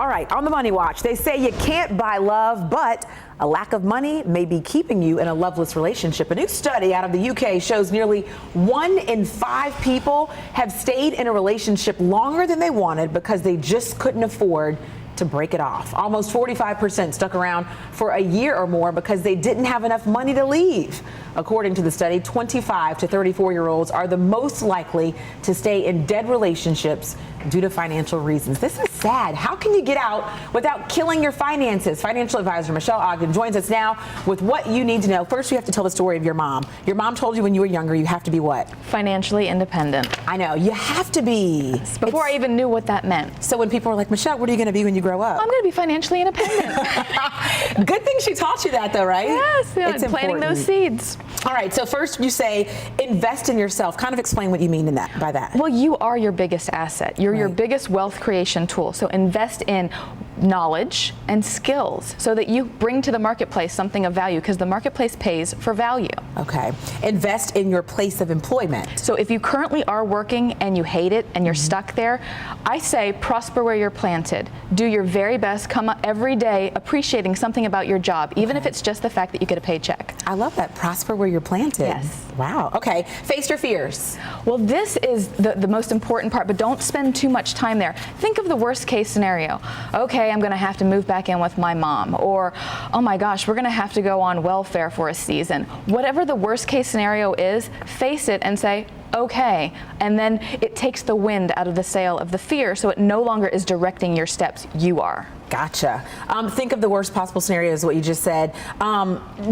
All right, on the Money Watch, they say you can't buy love, but a lack of money may be keeping you in a loveless relationship. A new study out of the UK shows nearly 1 in 5 people have stayed in a relationship longer than they wanted because they just couldn't afford to break it off. Almost 45% stuck around for a year or more because they didn't have enough money to leave. According to the study, 25 to 34-year-olds are the most likely to stay in dead relationships due to financial reasons. This is sad. How can you get out without killing your finances? Financial advisor Michelle Ogden joins us now with what you need to know. First, you have to tell the story of your mom. Your mom told you when you were younger you have to be what? Financially independent. I know. You have to be. Before I even knew what that meant. So when people are like, Michelle, what are you going to be when you grow up? I'm going to be financially independent. Good thing she taught you that, though, right? Yes, yeah, it's planting important. those seeds. All right, so first you say invest in yourself. Kind of explain what you mean by that. Well, you are your biggest asset. You're your biggest wealth creation tool. So invest in knowledge and skills so that you bring to the marketplace something of value, because the marketplace pays for value. Okay. Invest in your place of employment. So if you currently are working and you hate it and you're stuck there, I say prosper where you're planted. Do your very best. Come up every day appreciating something about your job, even if it's just the fact that you get a paycheck. I love that. Prosper where you're planted. Yes. Wow. Okay. Face your fears. Well, this is the most important part, but don't spend too much time there. Think of the worst case scenario. Okay, I'm going to have to move back in with my mom, or oh my gosh, we're going to have to go on welfare for a season. Whatever the worst case scenario is, face it and say, okay, and then it takes the wind out of the sail of the fear, so it no longer is directing your steps. You are. Gotcha. Think of the worst possible scenario is what you just said.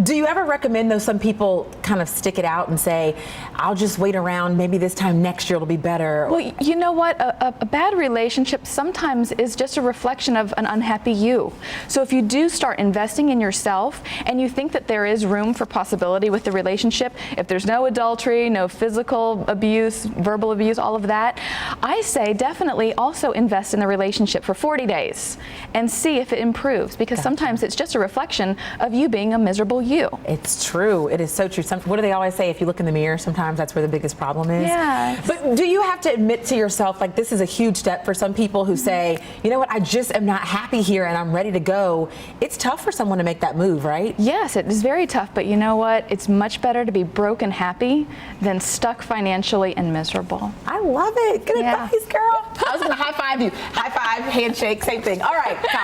Do you ever recommend, though, some people kind of stick it out and say, I'll just wait around, maybe this time next year it'll be better? Well, you know what? A bad relationship sometimes is just a reflection of an unhappy you. So if you do start investing in yourself and you think that there is room for possibility with the relationship, if there's no adultery, no physical abuse, verbal abuse, all of that, I say definitely also invest in the relationship for 40 days and see if it improves, because sometimes it's just a reflection of you being a miserable you. It's true. It is so true. What do they always say? If you look in the mirror, sometimes that's where the biggest problem is. Yeah. But do you have to admit to yourself, like, this is a huge step for some people who say, you know what, I just am not happy here and I'm ready to go. It's tough for someone to make that move, right? Yes, it is very tough, but you know what? It's much better to be broke and happy than stuck financially and miserable. I love it. Good advice, girl. I was going to high five you. High five, handshake, same thing. All right, Tom.